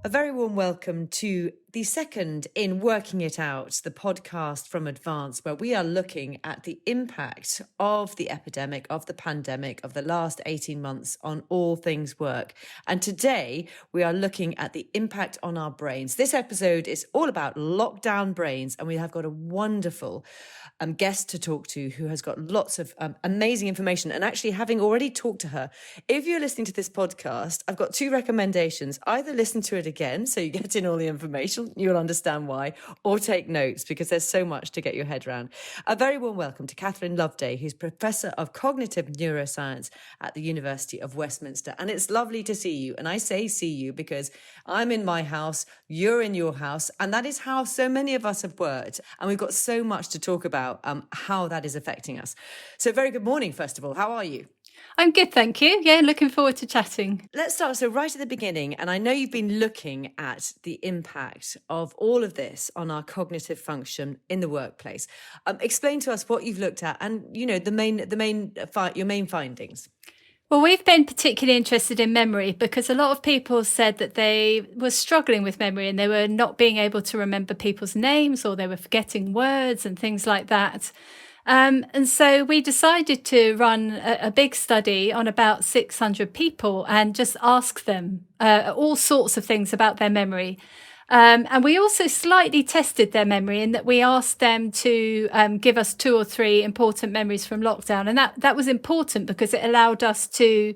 A very warm welcome to the second in Working It Out, the podcast from Advance, where we are looking at the impact of the epidemic, of the pandemic, of the last 18 months on all things work. And today we are looking at the impact on our brains. This episode is all about lockdown brains, and we have got a wonderful guest to talk to who has got lots of amazing information. And actually, having already talked to her, if you're listening to this podcast, I've got two recommendations. Either listen to it again so you get in all the information, you'll understand why, or take notes because there's so much to get your head around. A very warm welcome to Catherine Loveday, who's Professor of Cognitive Neuroscience at the University of Westminster. And it's lovely to see you. And I say see you because I'm in my house, you're in your house, and that is how so many of us have worked. And we've got so much to talk about how that is affecting us. So very good morning, first of all. How are you? I'm good, thank you. Yeah, looking forward to chatting. Let's start. So right at the beginning, and I know you've been looking at the impact of all of this on our cognitive function in the workplace. Explain to us what you've looked at and, you know, your main findings. Well, we've been particularly interested in memory because a lot of people said that they were struggling with memory and they were not being able to remember people's names or they were forgetting words and things like that. And so we decided to run a big study on about 600 people and just ask them all sorts of things about their memory. And we also slightly tested their memory in that we asked them to give us 2 or 3 important memories from lockdown. And that was important because it allowed us to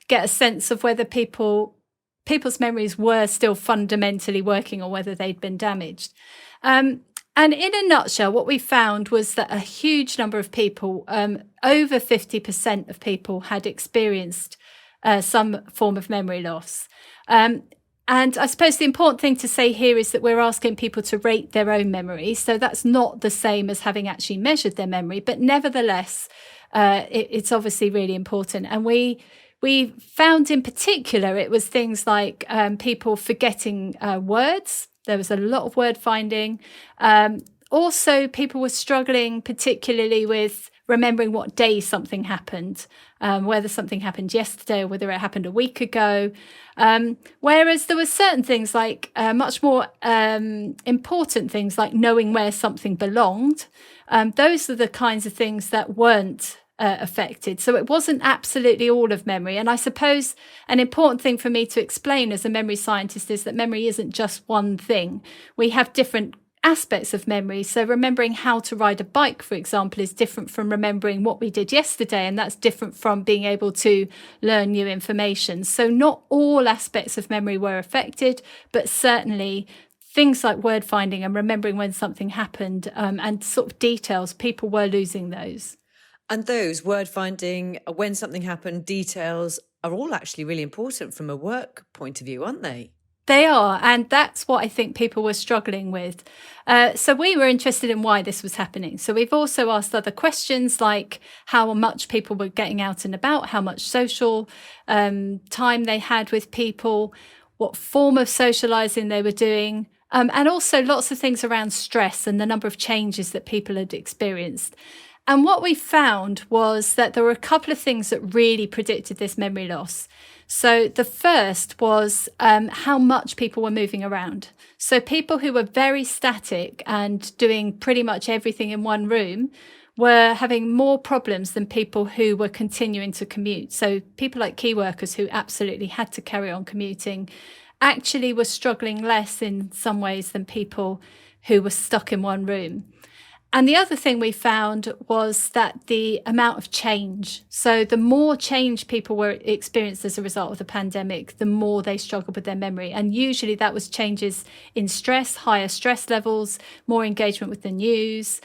get a sense of whether people's memories were still fundamentally working or whether they'd been damaged. And in a nutshell, what we found was that a huge number of people, over 50% of people, had experienced some form of memory loss. And I suppose the important thing to say here is that we're asking people to rate their own memory. So that's not the same as having actually measured their memory. But nevertheless, it's obviously really important. And we found in particular, it was things like people forgetting words. There was a lot of word finding. Also, people were struggling particularly with remembering what day something happened, whether something happened yesterday or whether it happened a week ago. Whereas there were certain things like much more important things like knowing where something belonged. Those are the kinds of things that weren't affected. So it wasn't absolutely all of memory. And I suppose an important thing for me to explain as a memory scientist is that memory isn't just one thing. We have different aspects of memory. So remembering how to ride a bike, for example, is different from remembering what we did yesterday. And that's different from being able to learn new information. So not all aspects of memory were affected, but certainly things like word finding and remembering when something happened and sort of details, people were losing those. And those word finding, when something happened, details are all actually really important from a work point of view, aren't they? They are. And that's what I think people were struggling with. So we were interested in why this was happening. So we've also asked other questions like how much people were getting out and about, how much social time they had with people, what form of socializing they were doing. And also lots of things around stress and the number of changes that people had experienced. And what we found was that there were a couple of things that really predicted this memory loss. So the first was how much people were moving around. So people who were very static and doing pretty much everything in one room were having more problems than people who were continuing to commute. So people like key workers who absolutely had to carry on commuting actually were struggling less in some ways than people who were stuck in one room. And the other thing we found was that the amount of change. So the more change people were experienced as a result of the pandemic, the more they struggled with their memory. And usually that was changes in stress, higher stress levels, more engagement with the news,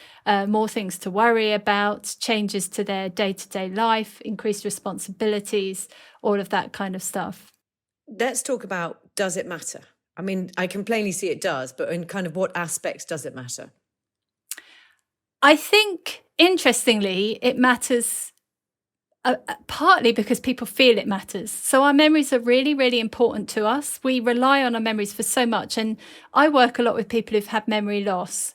more things to worry about, changes to their day-to-day life, increased responsibilities, all of that kind of stuff. Let's talk about, does it matter? I mean, I can plainly see it does, but in kind of what aspects does it matter? I think, interestingly, it matters partly because people feel it matters. So our memories are really, really important to us. We rely on our memories for so much. And I work a lot with people who've had memory loss.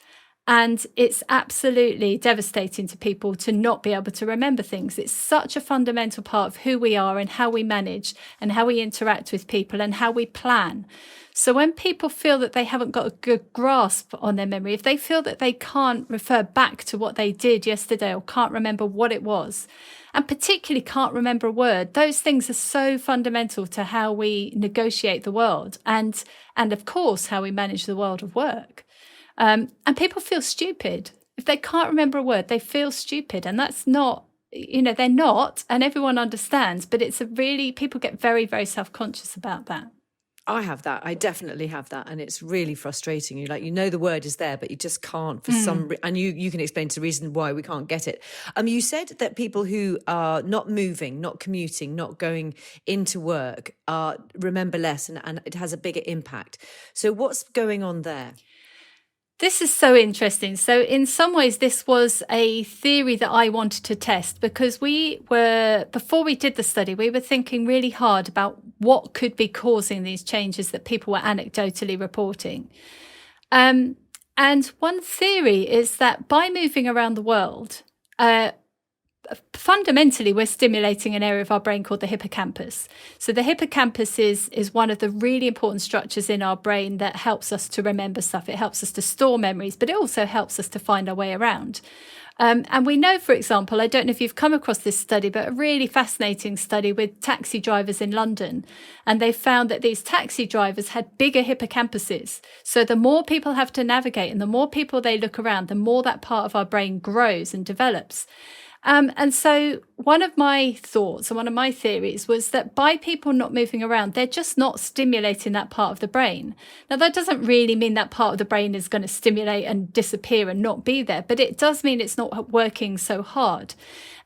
And it's absolutely devastating to people to not be able to remember things. It's such a fundamental part of who we are and how we manage and how we interact with people and how we plan. So when people feel that they haven't got a good grasp on their memory, if they feel that they can't refer back to what they did yesterday or can't remember what it was, and particularly can't remember a word, those things are so fundamental to how we negotiate the world and of course, how we manage the world of work. And people feel stupid. If they can't remember a word, they feel stupid. And that's not, they're not, and everyone understands, but people get very, very self-conscious about that. I have that. I definitely have that. And it's really frustrating. The word is there, but you just can't for some reason. And you can explain to the reason why we can't get it. You said that people who are not moving, not commuting, not going into work remember less and it has a bigger impact. So what's going on there? This is so interesting. So in some ways, this was a theory that I wanted to test because before we did the study, we were thinking really hard about what could be causing these changes that people were anecdotally reporting. And one theory is that by moving around the world, fundamentally, we're stimulating an area of our brain called the hippocampus. So the hippocampus is one of the really important structures in our brain that helps us to remember stuff. It helps us to store memories, but it also helps us to find our way around. And we know, for example, I don't know if you've come across this study, but a really fascinating study with taxi drivers in London. And they found that these taxi drivers had bigger hippocampuses. So the more people have to navigate and the more people they look around, the more that part of our brain grows and develops. And so one of my thoughts and one of my theories was that by people not moving around, they're just not stimulating that part of the brain. Now, that doesn't really mean that part of the brain is going to stimulate and disappear and not be there, but it does mean it's not working so hard.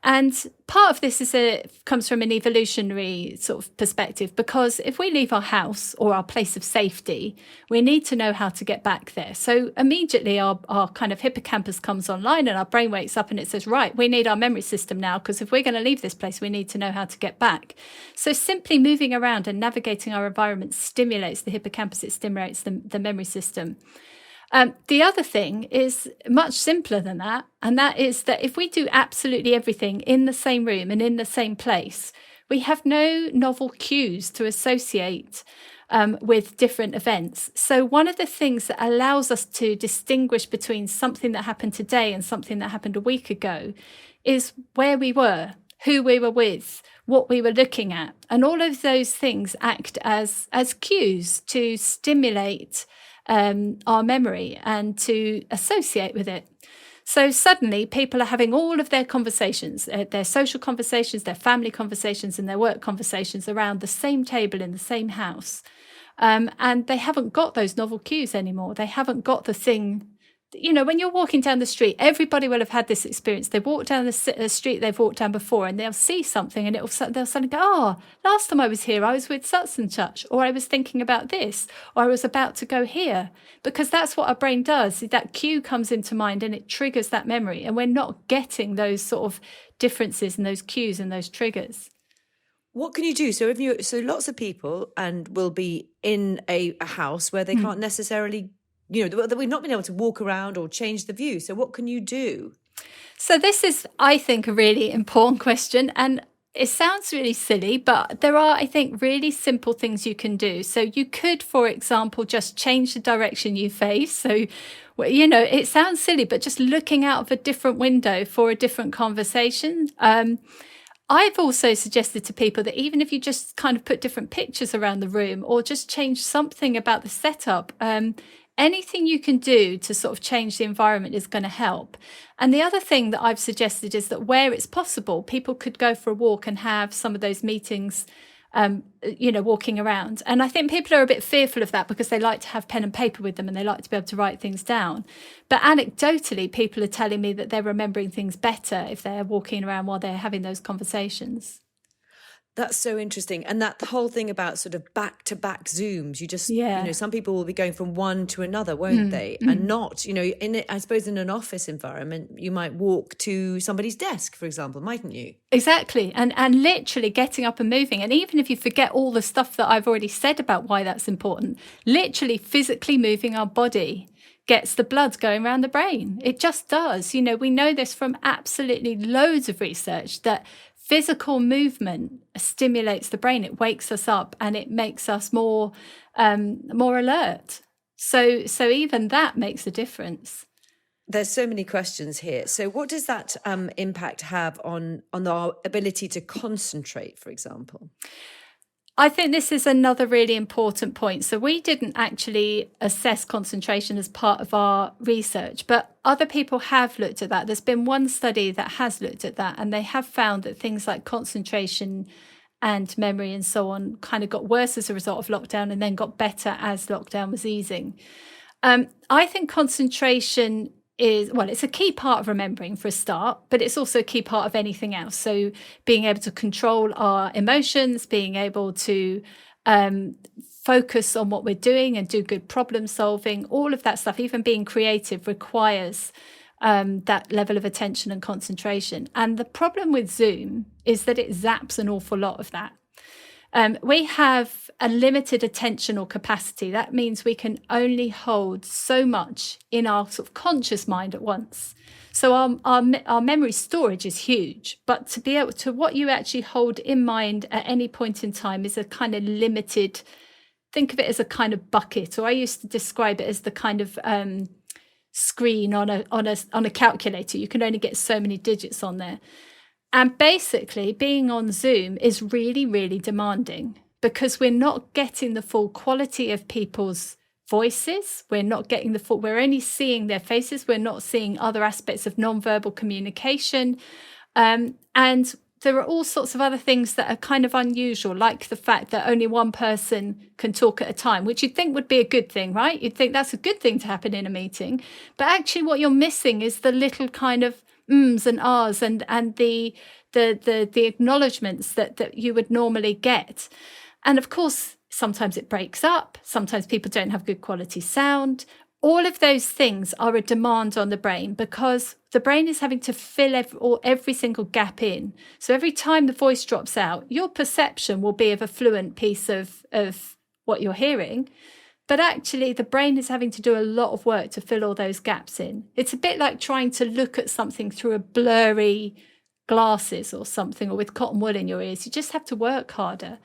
And part of this comes from an evolutionary sort of perspective, because if we leave our house or our place of safety, we need to know how to get back there. So immediately our kind of hippocampus comes online and our brain wakes up and it says, right, we need our memory system now, because if we're going to leave this place, we need to know how to get back. So simply moving around and navigating our environment stimulates the hippocampus, it stimulates the memory system. The other thing is much simpler than that, and that is that if we do absolutely everything in the same room and in the same place, we have no novel cues to associate with different events. So one of the things that allows us to distinguish between something that happened today and something that happened a week ago is where we were, who we were with, what we were looking at. And all of those things act as cues to stimulate our memory and to associate with it. So suddenly people are having all of their conversations, their social conversations, their family conversations and their work conversations around the same table in the same house. And they haven't got those novel cues anymore. They haven't got the thing. When you're walking down the street, everybody will have had this experience. They walk down the street they've walked down before and they'll see something and they'll suddenly go, oh, last time I was here, I was with such and such, or I was thinking about this, or I was about to go here. Because that's what our brain does. That cue comes into mind and it triggers that memory. And we're not getting those sort of differences and those cues and those triggers. What can you do? So lots of people will be in a house where they can't necessarily that we've not been able to walk around or change the view. So what can you do? So this is, I think, a really important question. And it sounds really silly, but there are, I think, really simple things you can do. So you could, for example, just change the direction you face. So, it sounds silly, but just looking out of a different window for a different conversation. I've also suggested to people that even if you just kind of put different pictures around the room or just change something about the setup, anything you can do to sort of change the environment is going to help. And the other thing that I've suggested is that where it's possible, people could go for a walk and have some of those meetings, walking around. And I think people are a bit fearful of that because they like to have pen and paper with them and they like to be able to write things down. But anecdotally, people are telling me that they're remembering things better if they're walking around while they're having those conversations. That's so interesting. And that whole thing about sort of back-to-back Zooms, you just, some people will be going from one to another, won't they? And not, I suppose in an office environment, you might walk to somebody's desk, for example, mightn't you? Exactly. And literally getting up and moving. And even if you forget all the stuff that I've already said about why that's important, literally physically moving our body gets the blood going around the brain. It just does. You know, we know this from absolutely loads of research that physical movement stimulates the brain. It wakes us up and it makes us more alert. So even that makes a difference. There's so many questions here. So what does that impact have on our ability to concentrate, for example? I think this is another really important point. So we didn't actually assess concentration as part of our research, but other people have looked at that. There's been one study that has looked at that, and they have found that things like concentration and memory and so on kind of got worse as a result of lockdown and then got better as lockdown was easing. I think concentration it's a key part of remembering for a start, but it's also a key part of anything else. So being able to control our emotions, being able to focus on what we're doing and do good problem solving, all of that stuff, even being creative, requires that level of attention and concentration. And the problem with Zoom is that it zaps an awful lot of that. We have a limited attentional capacity. That means we can only hold so much in our sort of conscious mind at once. So our memory storage is huge, but to be able to what you actually hold in mind at any point in time is a kind of limited. Think of it as a kind of bucket, or I used to describe it as the kind of screen on a calculator. You can only get so many digits on there. And basically, being on Zoom is really, really demanding because we're not getting the full quality of people's voices. We're not getting we're only seeing their faces. We're not seeing other aspects of nonverbal communication. And there are all sorts of other things that are kind of unusual, like the fact that only one person can talk at a time, which you'd think would be a good thing, right? You'd think that's a good thing to happen in a meeting. But actually what you're missing is the little kind of ums and ahs and the acknowledgements that you would normally get. And of course, sometimes it breaks up. Sometimes people don't have good quality sound. All of those things are a demand on the brain because the brain is having to fill every single gap in. So every time the voice drops out, your perception will be of a fluent piece of what you're hearing. But actually, the brain is having to do a lot of work to fill all those gaps in. It's a bit like trying to look at something through a blurry glasses or something, or with cotton wool in your ears. You just have to work harder.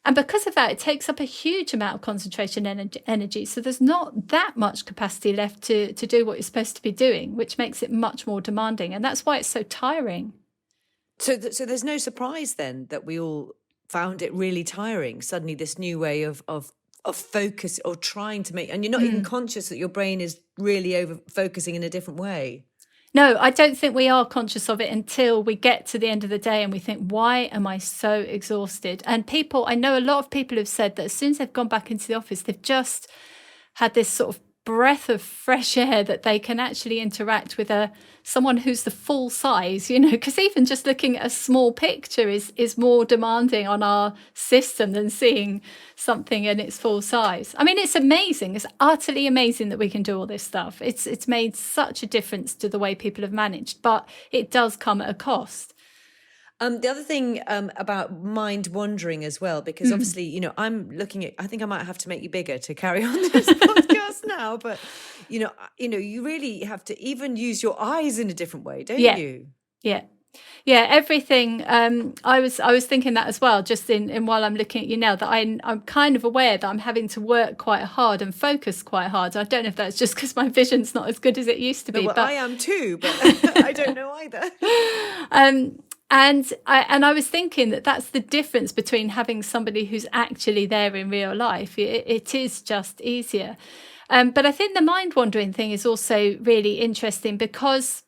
And because of that, it takes up a huge amount of concentration energy. So there's not that much capacity left to do what you're supposed to be doing, which makes it much more demanding. And that's why it's so tiring. So there's no surprise then that we all found it really tiring, suddenly this new way of focus or trying to make, and you're not even conscious that your brain is really over focusing in a different way. No, I don't think we are conscious of it until we get to the end of the day and we think, why am I so exhausted? And I know a lot of people have said that as soon as they've gone back into the office, they've just had this sort of breath of fresh air that they can actually interact with someone who's the full size, because even just looking at a small picture is more demanding on our system than seeing something in its full size. I mean, it's amazing. It's utterly amazing that we can do all this stuff. It's made such a difference to the way people have managed, but it does come at a cost. The other thing about mind wandering as well, because obviously, I'm looking at, I think I might have to make you bigger to carry on this podcast now, but, you really have to even use your eyes in a different way, don't you? Yeah. Yeah, everything. I was thinking that as well, just in while I'm looking at you now, that I'm kind of aware that I'm having to work quite hard and focus quite hard. I don't know if that's just because my vision's not as good as it used to be. Well, but I am too, but I don't know either. And I was thinking that that's the difference between having somebody who's actually there in real life. It is just easier. But I think the mind wandering thing is also really interesting because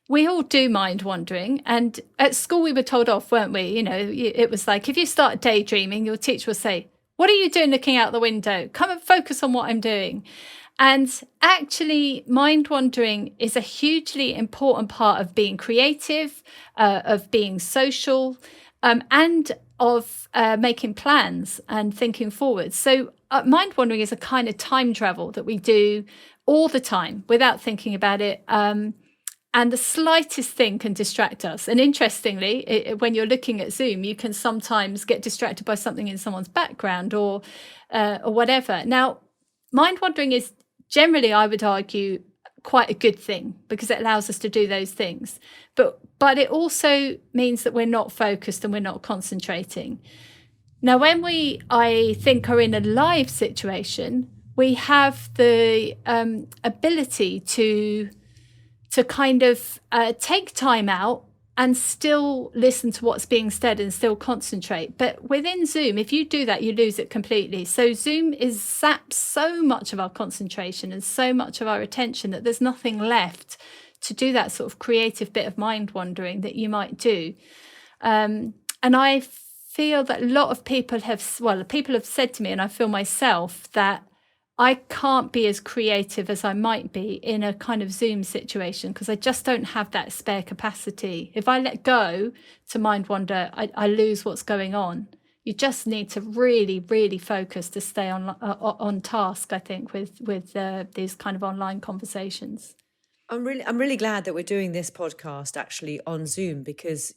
we all do mind wandering. And at school, we were told off, weren't we? It was like, if you start daydreaming, your teacher will say, what are you doing looking out the window? Come and focus on what I'm doing. And actually, mind wandering is a hugely important part of being creative, of being social, and of making plans and thinking forward. So mind wandering is a kind of time travel that we do all the time without thinking about it. And the slightest thing can distract us. And interestingly, when you're looking at Zoom, you can sometimes get distracted by something in someone's background or whatever. Now, mind wandering is generally, I would argue, quite a good thing because it allows us to do those things. But it also means that we're not focused and we're not concentrating. Now, when I think, are in a live situation, we have the ability to kind of take time out and still listen to what's being said and still concentrate. But within Zoom, if you do that, you lose it completely. So Zoom zaps so much of our concentration and so much of our attention that there's nothing left to do that sort of creative bit of mind wandering that you might do. And I feel that a lot of people have said to me, and I feel myself, that I can't be as creative as I might be in a kind of Zoom situation because I just don't have that spare capacity. If I let go to mind wander, I lose what's going on. You just need to really, really focus to stay on task, I think, with these kind of online conversations. I'm really glad that we're doing this podcast actually on Zoom because,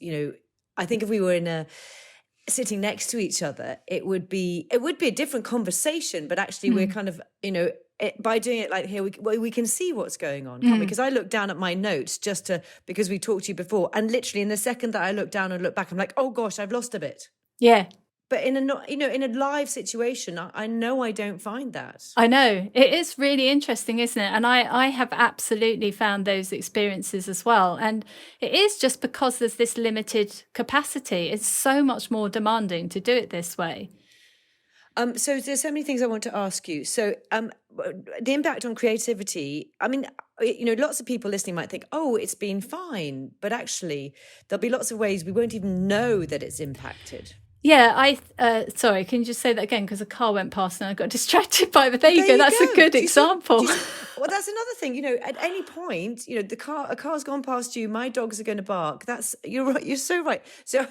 I think if we were sitting next to each other, it would be a different conversation, but actually we're kind of, by doing it like here, we can see what's going on, can't we? Because I look down at my notes because we talked to you before, and literally in the second that I look down and look back, I'm like, oh gosh, I've lost a bit. Yeah. But in a live situation, I know I don't find that. I know. It is really interesting, isn't it? And I have absolutely found those experiences as well. And it is just because there's this limited capacity. It's so much more demanding to do it this way. So there's so many things I want to ask you. So the impact on creativity, I mean, lots of people listening might think, oh, it's been fine. But actually, there'll be lots of ways we won't even know that it's impacted. Yeah, sorry, can you just say that again? Because a car went past and I got distracted by it. But there you go. That's a good example. Well, that's another thing. At any point, a car's gone past you. My dogs are going to bark. You're right. You're so right. So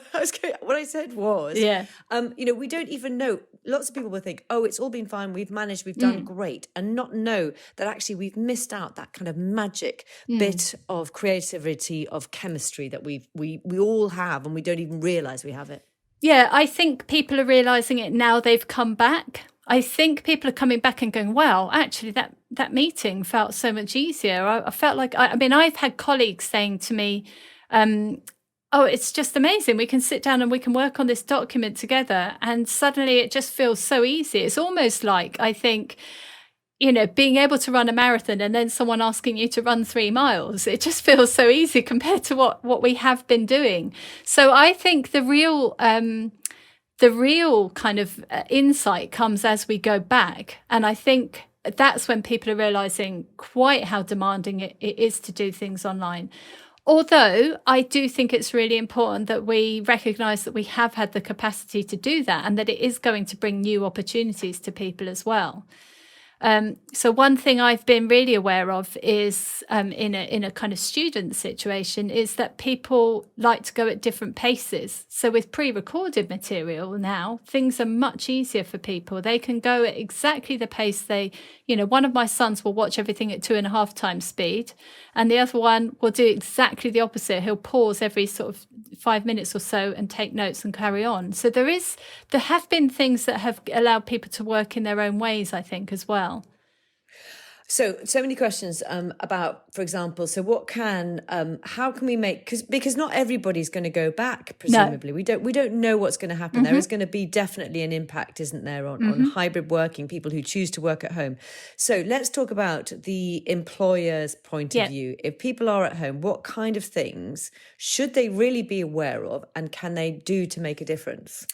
what I said was, yeah. We don't even know. Lots of people will think, oh, it's all been fine. We've managed. We've done great, and not know that actually we've missed out that kind of magic bit of creativity, of chemistry that we all have, and we don't even realize we have it. Yeah, I think people are realising it now they've come back. I think people are coming back and going, wow, actually that meeting felt so much easier. I felt like, I've had colleagues saying to me, oh, it's just amazing. We can sit down and we can work on this document together. And suddenly it just feels so easy. It's almost like, I think, being able to run a marathon and then someone asking you to run 3 miles, it just feels so easy compared to what we have been doing. So I think the real kind of insight comes as we go back. And I think that's when people are realizing quite how demanding it is to do things online. Although I do think it's really important that we recognize that we have had the capacity to do that and that it is going to bring new opportunities to people as well. So one thing I've been really aware of is in a kind of student situation is that people like to go at different paces. So with pre-recorded material now, things are much easier for people. They can go at exactly the pace one of my sons will watch everything at 2.5 times speed, and the other one will do exactly the opposite. He'll pause every sort of 5 minutes or so and take notes and carry on. So there have been things that have allowed people to work in their own ways, I think, as well. So many questions about, for example, how can we make, because not everybody's going to go back, presumably. No. We don't know what's going to happen. There is going to be definitely an impact, isn't there, on hybrid working, people who choose to work at home. So let's talk about the employer's point of view. If people are at home, what kind of things should they really be aware of, and can they do to make a difference?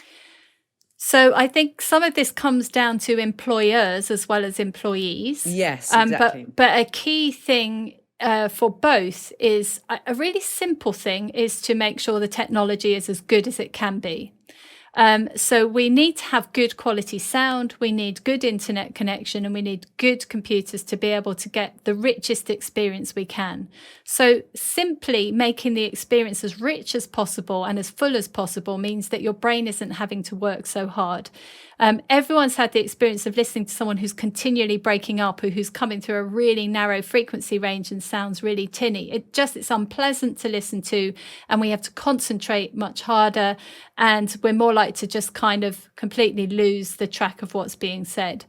So I think some of this comes down to employers as well as employees. Yes, exactly. But a key thing for both is a really simple thing is to make sure the technology is as good as it can be. So we need to have good quality sound, we need good internet connection, and we need good computers to be able to get the richest experience we can. So simply making the experience as rich as possible and as full as possible means that your brain isn't having to work so hard. Everyone's had the experience of listening to someone who's continually breaking up, or who's coming through a really narrow frequency range and sounds really tinny. It's unpleasant to listen to, and we have to concentrate much harder, and we're more likely to just kind of completely lose the track of what's being said.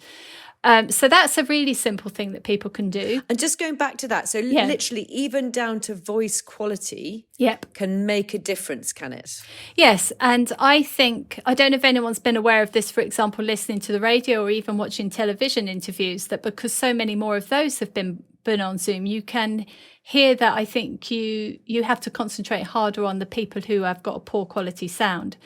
So that's a really simple thing that people can do. And just going back to that, so literally even down to voice quality can make a difference, can it? Yes. And I don't know if anyone's been aware of this, for example, listening to the radio or even watching television interviews, that because so many more of those have been on Zoom, you can hear that I think you have to concentrate harder on the people who have got a poor quality sound.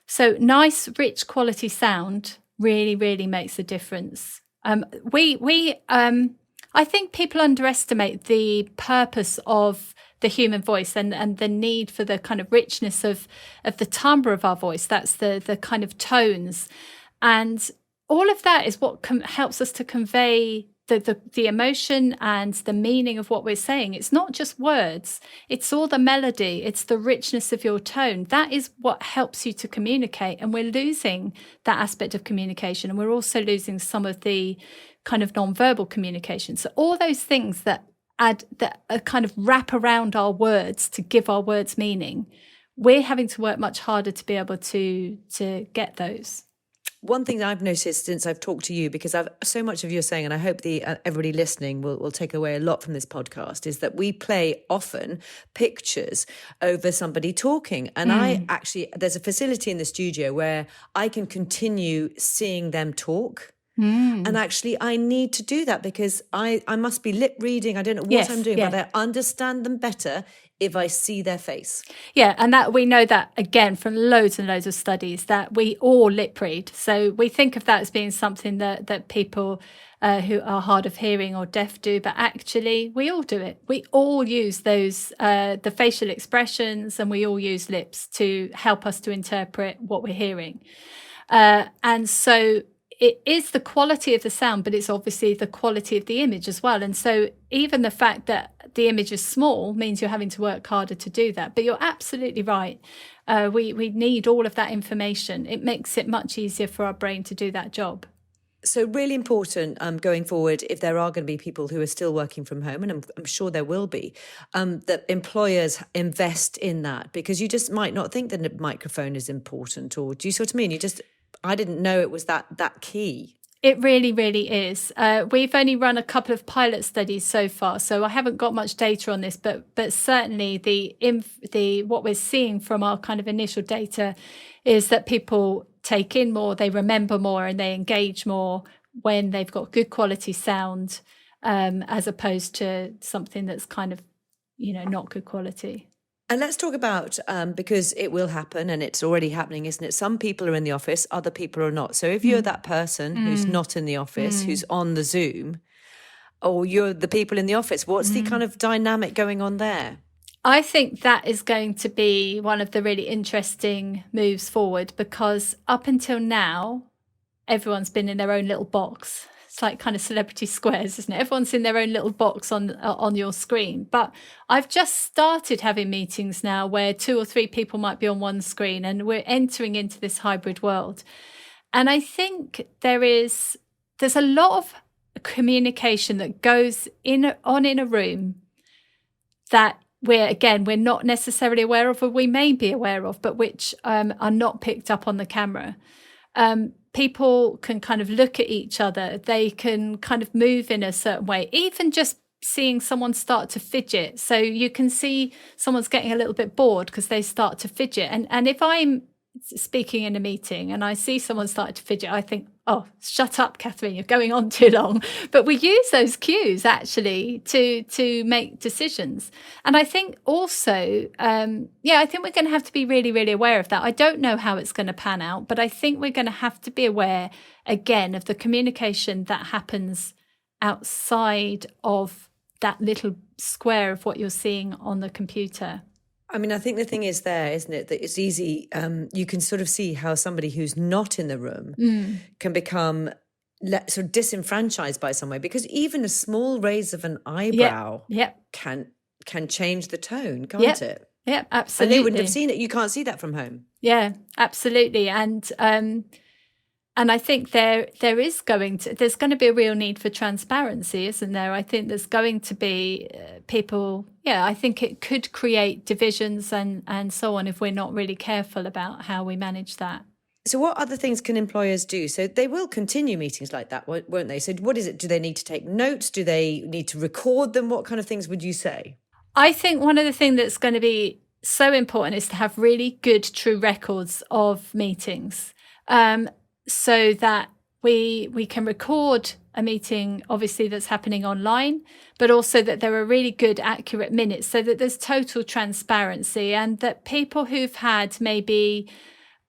So nice, rich quality sound really, really makes a difference. I think people underestimate the purpose of the human voice and the need for the kind of richness of the timbre of our voice. That's the kind of tones. And all of that is what helps us to convey the emotion and the meaning of what we're saying. It's not just words, it's all the melody, it's the richness of your tone. That is what helps you to communicate. And we're losing that aspect of communication. And we're also losing some of the kind of non-verbal communication. So all those things that kind of wrap around our words to give our words meaning, we're having to work much harder to be able to get those. One thing that I've noticed since I've talked to you, because I've so much of you're saying, and I hope everybody listening will take away a lot from this podcast, is that we play often pictures over somebody talking. And there's a facility in the studio where I can continue seeing them talk. And actually, I need to do that because I must be lip reading. I don't know what I'm doing, but I understand them better if I see their face. Yeah, and that we know that, again, from loads and loads of studies, that we all lip read. So we think of that as being something that people who are hard of hearing or deaf do, but actually we all do it. We all use those, the facial expressions, and we all use lips to help us to interpret what we're hearing. And so it is the quality of the sound, but it's obviously the quality of the image as well. And so even the fact that the image is small means you're having to work harder to do that. But you're absolutely right. We need all of that information. It makes it much easier for our brain to do that job. So really important going forward, if there are going to be people who are still working from home, and I'm sure there will be, that employers invest in that, because you just might not think that a microphone is important, or do you see what I mean? I didn't know it was that key. It really, really is. We've only run a couple of pilot studies so far, so I haven't got much data on this, but certainly the what we're seeing from our kind of initial data is that people take in more, they remember more, and they engage more when they've got good quality sound, as opposed to something that's kind of, not good quality. And let's talk about, because it will happen, and it's already happening, isn't it? Some people are in the office, other people are not. So if you're that person who's not in the office, who's on the Zoom, or you're the people in the office, what's the kind of dynamic going on there? I think that is going to be one of the really interesting moves forward, because up until now, everyone's been in their own little box. It's like kind of celebrity squares, isn't it? Everyone's in their own little box on your screen. But I've just started having meetings now where 2 or 3 people might be on one screen, and we're entering into this hybrid world. And I think there's a lot of communication that goes in a room that we're not necessarily aware of, or we may be aware of, but which are not picked up on the camera. People can kind of look at each other. They can kind of move in a certain way, even just seeing someone start to fidget. So you can see someone's getting a little bit bored because they start to fidget. And if I'm speaking in a meeting and I see someone start to fidget, I think, oh, shut up, Catherine, you're going on too long. But we use those cues actually to make decisions. And I think also, I think we're going to have to be really, really aware of that. I don't know how it's going to pan out, but I think we're going to have to be aware again of the communication that happens outside of that little square of what you're seeing on the computer. I mean, I think the thing is there, isn't it, that it's easy. You can sort of see how somebody who's not in the room can become sort of disenfranchised by some way, because even a small raise of an eyebrow can change the tone, can't it? Yeah, absolutely. And you wouldn't have seen it. You can't see that from home. Yeah, absolutely. And I think there's going to be a real need for transparency, isn't there? I think there's going to be people, I think it could create divisions and so on if we're not really careful about how we manage that. So what other things can employers do? So they will continue meetings like that, won't they? So what is it? Do they need to take notes? Do they need to record them? What kind of things would you say? I think one of the things that's going to be so important is to have really good, true records of meetings, so that we can record a meeting, obviously, that's happening online, but also that there are really good, accurate minutes, so that there's total transparency, and that people who've had maybe,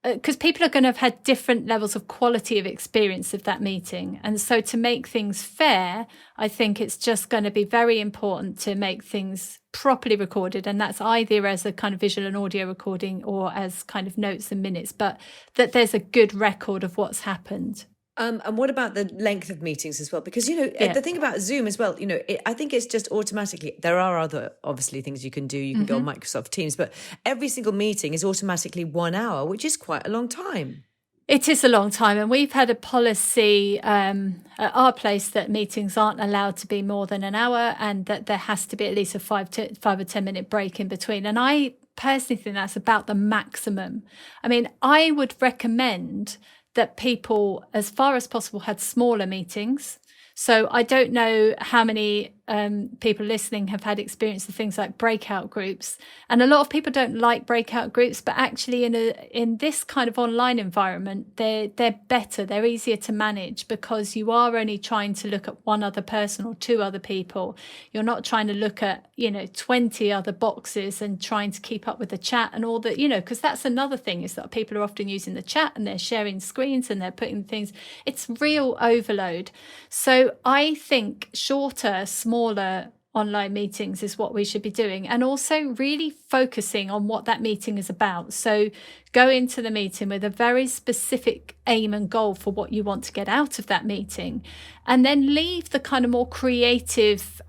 because people are going to have had different levels of quality of experience of that meeting. And so to make things fair, I think it's just going to be very important to make things properly recorded. And that's either as a kind of visual and audio recording or as kind of notes and minutes, but that there's a good record of what's happened. And what about the length of meetings as well? Because, the thing about Zoom as well, I think it's just automatically, there are other, obviously, things you can do. You can go on Microsoft Teams, but every single meeting is automatically 1 hour, which is quite a long time. It is a long time. And we've had a policy at our place that meetings aren't allowed to be more than an hour, and that there has to be at least a 5 or 10 minute break in between. And I personally think that's about the maximum. I mean, I would recommend that people, as far as possible, had smaller meetings. So I don't know how many people listening have had experience of things like breakout groups. And a lot of people don't like breakout groups, but actually in this kind of online environment, they're better. They're easier to manage because you are only trying to look at one other person or two other people. You're not trying to look at, 20 other boxes and trying to keep up with the chat and all that, because that's another thing, is that people are often using the chat and they're sharing screens and they're putting things. It's real overload. So I think shorter, smaller online meetings is what we should be doing, and also really focusing on what that meeting is about. So go into the meeting with a very specific aim and goal for what you want to get out of that meeting, and then leave the kind of more creative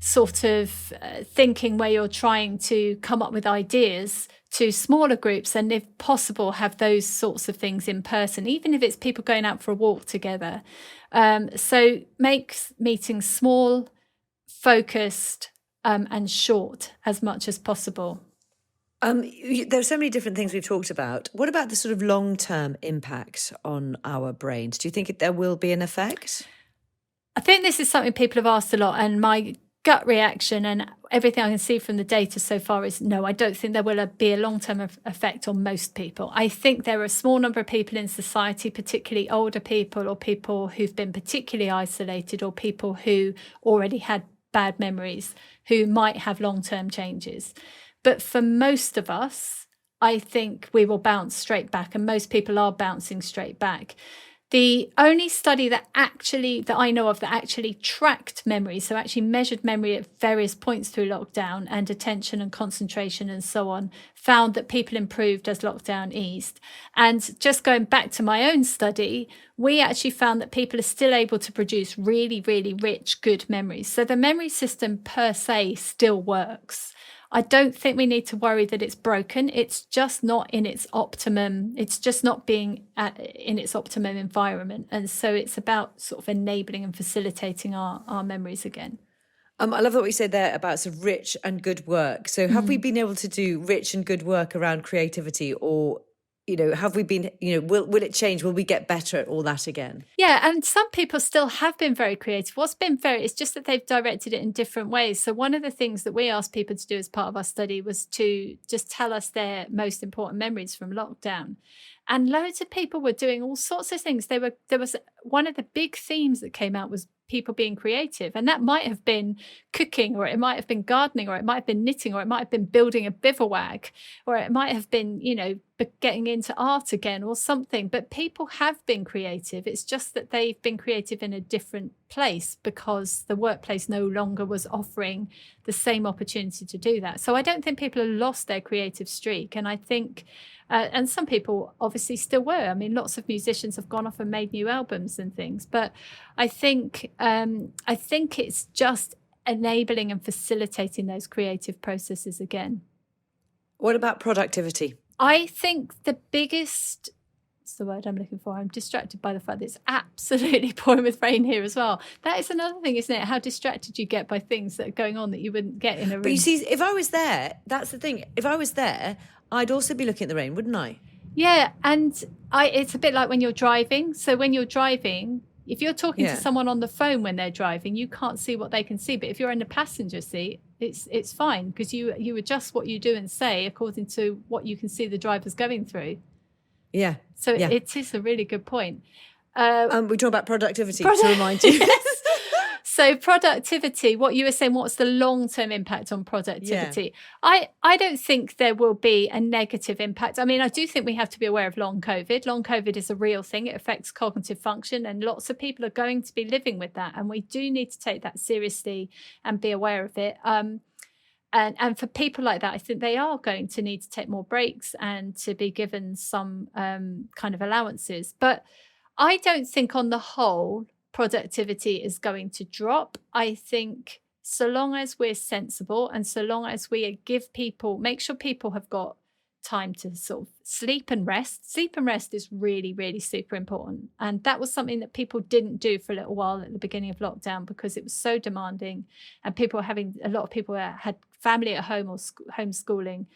thinking where you're trying to come up with ideas to smaller groups, and if possible have those sorts of things in person, even if it's people going out for a walk together. So make meetings small, focused, and short as much as possible. There are so many different things we've talked about. What about the sort of long-term impact on our brains? Do you think there will be an effect? I think this is something people have asked a lot, and my gut reaction and everything I can see from the data so far is no, I don't think there will be a long-term effect on most people. I think there are a small number of people in society, particularly older people or people who've been particularly isolated or people who already had bad memories, who might have long-term changes. But for most of us, I think we will bounce straight back, and most people are bouncing straight back. The only study that I know of that actually tracked memory, so actually measured memory at various points through lockdown and attention and concentration and so on, found that people improved as lockdown eased. And just going back to my own study, we actually found that people are still able to produce really, really rich, good memories. So the memory system per se still works. I don't think we need to worry that it's broken. It's just not in its optimum. It's just not being in its optimum environment. And so it's about sort of enabling and facilitating our memories again. I love what you said there about sort of rich and good work. So have we been able to do rich and good work around creativity, or have we been, will it change? Will we get better at all that again? Yeah, and some people still have been very creative. It's just that they've directed it in different ways. So one of the things that we asked people to do as part of our study was to just tell us their most important memories from lockdown. And loads of people were doing all sorts of things. There was one of the big themes that came out was people being creative. And that might have been cooking, or it might have been gardening, or it might have been knitting, or it might have been building a bivouac, or it might have been, getting into art again or something. But people have been creative. It's just that they've been creative in a different place because the workplace no longer was offering the same opportunity to do that. So I don't think people have lost their creative streak. And I think, and some people obviously still were. I mean, lots of musicians have gone off and made new albums and things. But I think it's just enabling and facilitating those creative processes again. What about productivity? I think the biggest, what's the word I'm looking for? I'm distracted by the fact that it's absolutely pouring with rain here as well. That is another thing, isn't it? How distracted you get by things that are going on that you wouldn't get in a room. But you see, if I was there, that's the thing. If I was there, I'd also be looking at the rain, wouldn't I? Yeah, and it's a bit like when you're driving. So when you're driving, if you're talking to Yeah. someone on the phone when they're driving, you can't see what they can see. But if you're in the passenger seat, it's fine because you adjust what you do and say according to what you can see the driver's going through. Yeah. So Yeah. it is a really good point. We talk about productivity to remind you. Yes. So productivity, what you were saying, what's the long-term impact on Yeah. productivity? I don't think there will be a negative impact. I mean, I do think we have to be aware of long COVID. Long COVID is a real thing. It affects cognitive function, and lots of people are going to be living with that. And we do need to take that seriously and be aware of it. And for people like that, I think they are going to need to take more breaks and to be given some kind of allowances. But I don't think on the whole productivity is going to drop. I think so long as we're sensible and so long as we make sure people have got time to sort of sleep and rest. Sleep and rest is really, really super important. And that was something that people didn't do for a little while at the beginning of lockdown because it was so demanding and a lot of people had family at home or homeschooling.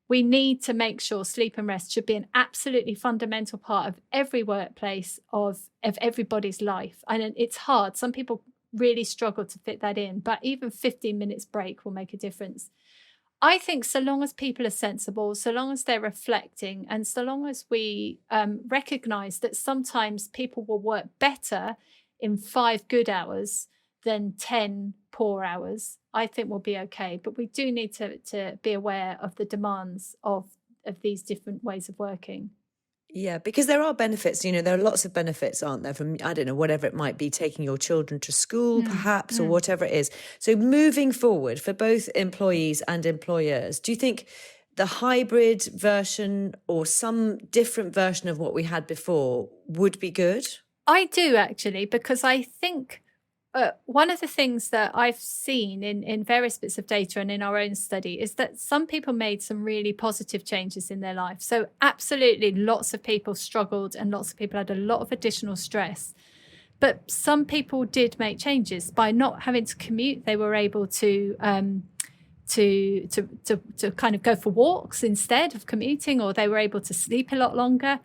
We need to make sure sleep and rest should be an absolutely fundamental part of every workplace of everybody's life. And it's hard. Some people really struggle to fit that in, but even 15 minutes break will make a difference. I think so long as people are sensible, so long as they're reflecting, and so long as we recognize that sometimes people will work better in 5 good hours than 10 poor hours, I think we'll be okay. But we do need to be aware of the demands of these different ways of working. Yeah, because there are benefits, there are lots of benefits, aren't there, from, I don't know, whatever it might be, taking your children to school, perhaps, or whatever it is. So moving forward for both employees and employers, do you think the hybrid version or some different version of what we had before would be good? I do actually, because I think one of the things that I've seen in various bits of data and in our own study is that some people made some really positive changes in their life. So absolutely, lots of people struggled and lots of people had a lot of additional stress. But some people did make changes by not having to commute. They were able to kind of go for walks instead of commuting, or they were able to sleep a lot longer.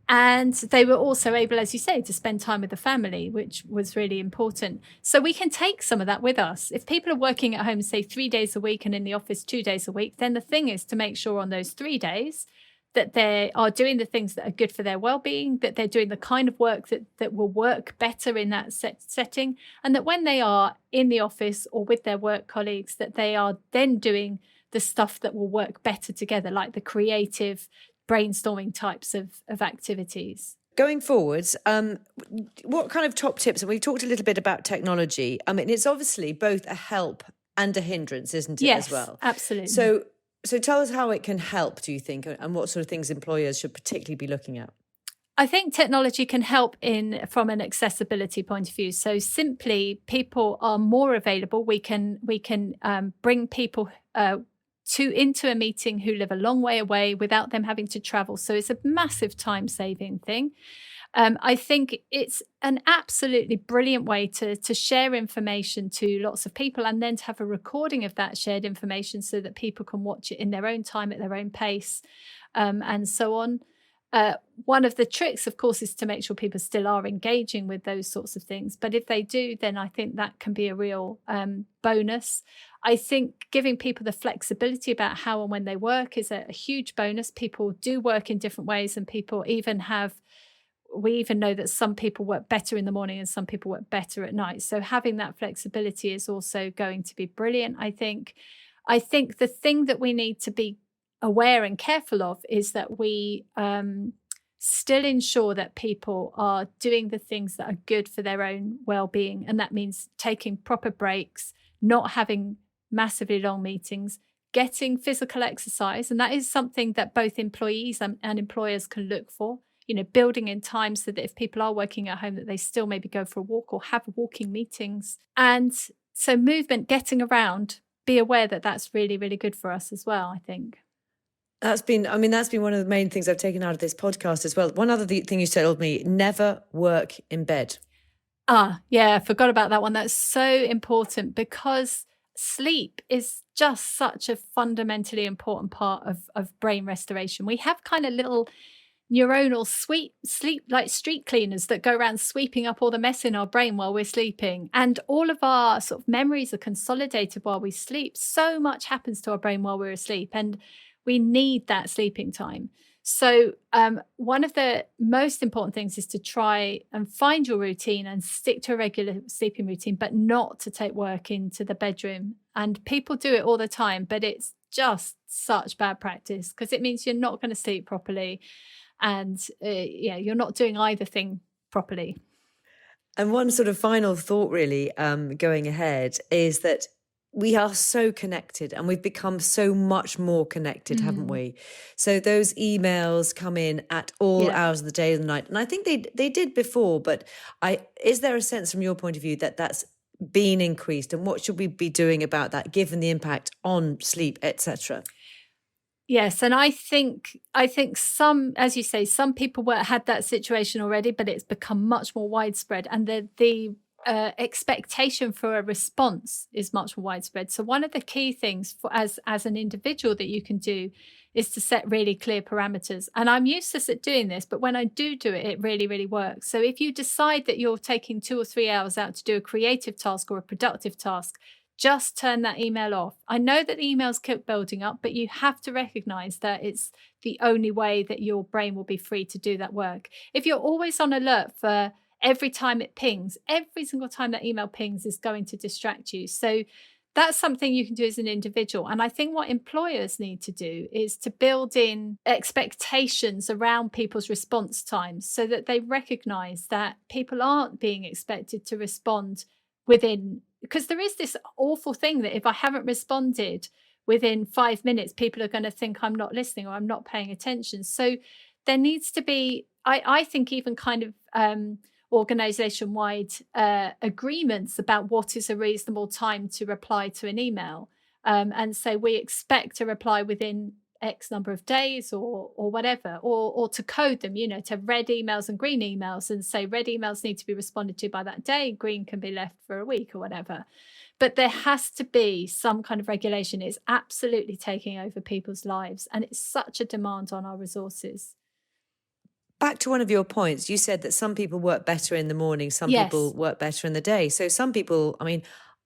And they were also able, as you say, to spend time with the family, which was really important. So we can take some of that with us. If people are working at home, say 3 days a week and in the office 2 days a week, then the thing is to make sure on those 3 days that they are doing the things that are good for their well-being, that they're doing the kind of work that will work better in that setting, and that when they are in the office or with their work colleagues, that they are then doing the stuff that will work better together, like the creative brainstorming types of activities. Going forwards, what kind of top tips? And we've talked a little bit about technology. I mean, it's obviously both a help and a hindrance, isn't it, yes, as well? Absolutely. So tell us how it can help, do you think, and what sort of things employers should particularly be looking at? I think technology can help from an accessibility point of view. So simply, people are more available. We can bring people into a meeting who live a long way away without them having to travel. So it's a massive time-saving thing. I think it's an absolutely brilliant way to share information to lots of people and then to have a recording of that shared information so that people can watch it in their own time, at their own pace, and so on. One of the tricks, of course, is to make sure people still are engaging with those sorts of things. But if they do, then I think that can be a real bonus. I think giving people the flexibility about how and when they work is a huge bonus. People do work in different ways, and we even know that some people work better in the morning and some people work better at night. So having that flexibility is also going to be brilliant, I think. I think the thing that we need to be aware and careful of is that we still ensure that people are doing the things that are good for their own well-being. And that means taking proper breaks, not having massively long meetings, getting physical exercise. And that is something that both employees and employers can look for, building in time so that if people are working at home, that they still maybe go for a walk or have walking meetings. And so movement, getting around, be aware that that's really, really good for us as well, I think. That's been one of the main things I've taken out of this podcast as well. One other thing you told me, never work in bed. Yeah, I forgot about that one. That's so important because sleep is just such a fundamentally important part of brain restoration. We have kind of little neuronal sleep like street cleaners that go around sweeping up all the mess in our brain while we're sleeping. And all of our sort of memories are consolidated while we sleep. So much happens to our brain while we're asleep, and we need that sleeping time. So, one of the most important things is to try and find your routine and stick to a regular sleeping routine, but not to take work into the bedroom. And people do it all the time, but it's just such bad practice because it means you're not going to sleep properly. And you're not doing either thing properly. And one sort of final thought, really, going ahead, is that we are so connected and we've become so much more connected, haven't we? So those emails come in at all hours of the day and the night. And I think they did before, but is there a sense from your point of view that that's been increased, and what should we be doing about that given the impact on sleep, etc.? Yes, and I think some, as you say, some people had that situation already, but it's become much more widespread, and the expectation for a response is much more widespread. So one of the key things for as an individual that you can do is to set really clear parameters. And I'm useless at doing this, but when I do it, it really, really works. So if you decide that you're taking 2 or 3 hours out to do a creative task or a productive task, just turn that email off. I know that the emails keep building up, but you have to recognize that it's the only way that your brain will be free to do that work. If you're always on alert for every time it pings, every single time that email pings is going to distract you. So that's something you can do as an individual. And I think what employers need to do is to build in expectations around people's response times so that they recognize that people aren't being expected to respond within, because there is this awful thing that if I haven't responded within 5 minutes, people are going to think I'm not listening or I'm not paying attention. So there needs to be, I think, even kind of organization-wide agreements about what is a reasonable time to reply to an email. And so we expect a reply within X number of days or whatever, or to code them, to have red emails and green emails and say red emails need to be responded to by that day, green can be left for a week or whatever. But there has to be some kind of regulation. It's absolutely taking over people's lives, and it's such a demand on our resources. Back to one of your points, you said that some people work better in the morning, some people work better in the day. So some people,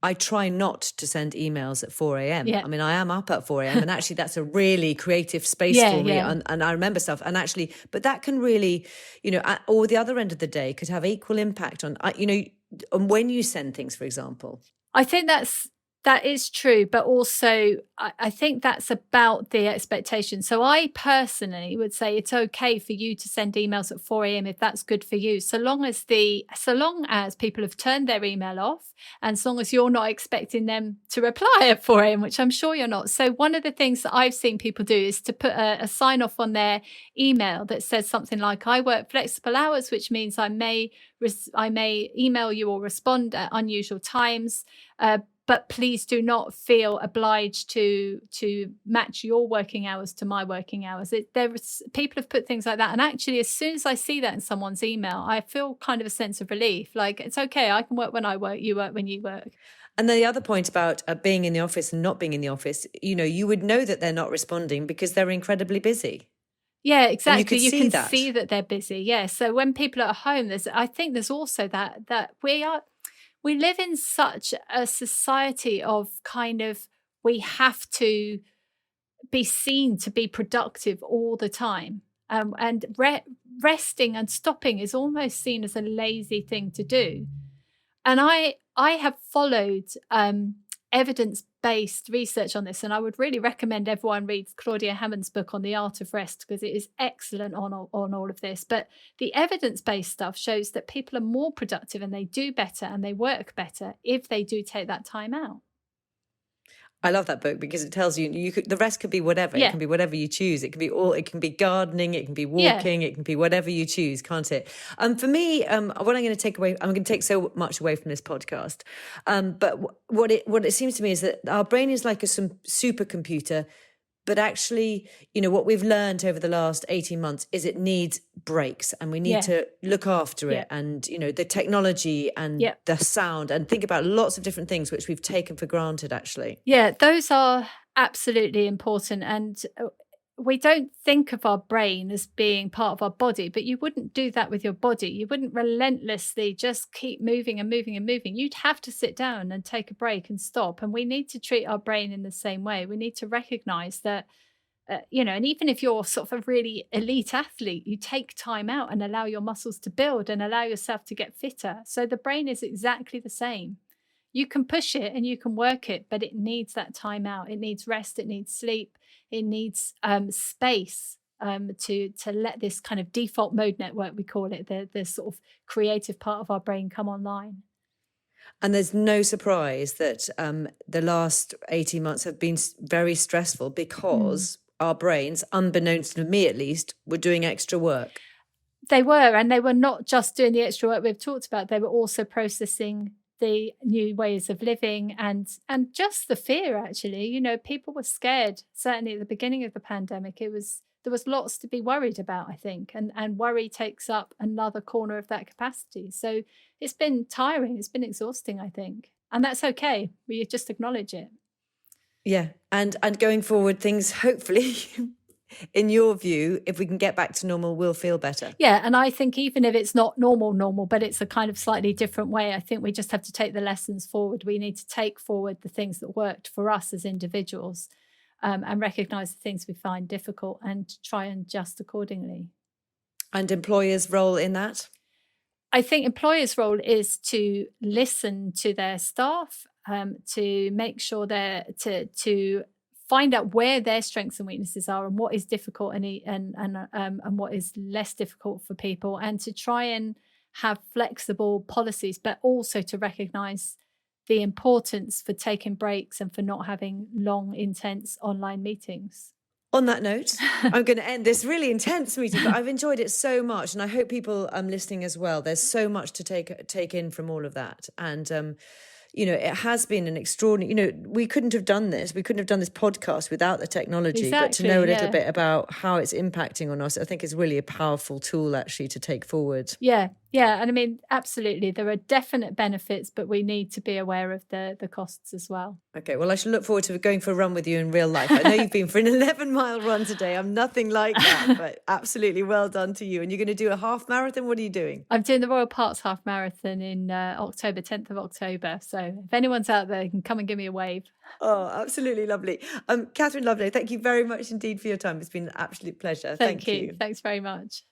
I try not to send emails at 4 a.m. Yeah. I am up at 4 a.m. and actually that's a really creative space for me. And I remember stuff, and actually, but that can really, or the other end of the day could have equal impact on, on when you send things, for example. I think that is true, but also I think that's about the expectation. So I personally would say it's okay for you to send emails at 4 a.m. if that's good for you, so long as people have turned their email off, and so long as you're not expecting them to reply at 4 a.m., which I'm sure you're not. So one of the things that I've seen people do is to put a sign off on their email that says something like, I work flexible hours, which means I may email you or respond at unusual times, but please do not feel obliged to match your working hours to my working hours. People have put things like that. And actually, as soon as I see that in someone's email, I feel kind of a sense of relief. Like, it's okay, I can work when I work, you work when you work. And then the other point about being in the office and not being in the office, you would know that they're not responding because they're incredibly busy. Yeah, exactly. You can see that they're busy. Yeah. So when people are at home, I think there's also that we live in such a society of kind of, we have to be seen to be productive all the time. And resting and stopping is almost seen as a lazy thing to do. And I have followed evidence-based research on this, and I would really recommend everyone reads Claudia Hammond's book on the art of rest, because it is excellent on all of this. But the evidence-based stuff shows that people are more productive and they do better and they work better if they do take that time out. I love that book because it tells you the rest could be whatever. Yeah. It can be whatever you choose. It can be gardening. It can be walking. It can be whatever you choose, can't it? For me, what I'm going to take away, I'm going to take so much away from this podcast. But what it seems to me is that our brain is like a supercomputer. But actually, what we've learned over the last 18 months is it needs breaks, and we need to look after it. And, the technology and the sound, and think about lots of different things which we've taken for granted, actually. Yeah, those are absolutely important. And we don't think of our brain as being part of our body, but you wouldn't do that with your body. You wouldn't relentlessly just keep moving and moving and moving. You'd have to sit down and take a break and stop. And we need to treat our brain in the same way. We need to recognize that, and even if you're sort of a really elite athlete, you take time out and allow your muscles to build and allow yourself to get fitter. So the brain is exactly the same. You can push it and you can work it, but it needs that time out. It needs rest. It needs sleep. It needs space to let this kind of default mode network, we call it, the sort of creative part of our brain come online. And there's no surprise that the last 18 months have been very stressful because our brains, unbeknownst to me at least, were doing extra work. They were, and they were not just doing the extra work we've talked about. They were also processing the new ways of living and just the fear, actually. People were scared, certainly at the beginning of the pandemic. There was lots to be worried about, I think, and worry takes up another corner of that capacity. So it's been tiring, it's been exhausting, I think, and that's okay. We just acknowledge it. Yeah, and going forward, things hopefully in your view, if we can get back to normal, we'll feel better. Yeah, and I think even if it's not normal, but it's a kind of slightly different way, I think we just have to take the lessons forward. We need to take forward the things that worked for us as individuals, and recognise the things we find difficult and try and adjust accordingly. And employers' role in that? I think employers' role is to listen to their staff, to make sure to find out where their strengths and weaknesses are and what is difficult and what is less difficult for people, and to try and have flexible policies, but also to recognise the importance for taking breaks and for not having long, intense online meetings. On that note, I'm going to end this really intense meeting, but I've enjoyed it so much, and I hope people listening as well. There's so much to take in from all of that, and it has been an extraordinary, we couldn't have done this. We couldn't have done this podcast without the technology. Exactly, but to know a little bit about how it's impacting on us, I think is really a powerful tool actually to take forward. Yeah. And I mean, absolutely. There are definite benefits, but we need to be aware of the costs as well. Okay, well, I shall look forward to going for a run with you in real life. I know you've been for an 11-mile run today. I'm nothing like that, but absolutely well done to you. And you're going to do a half marathon? What are you doing? I'm doing the Royal Parks Half Marathon in October, 10th of October. So if anyone's out there, you can come and give me a wave. Oh, absolutely lovely. Catherine Loveday, thank you very much indeed for your time. It's been an absolute pleasure. Thank you. Thanks very much.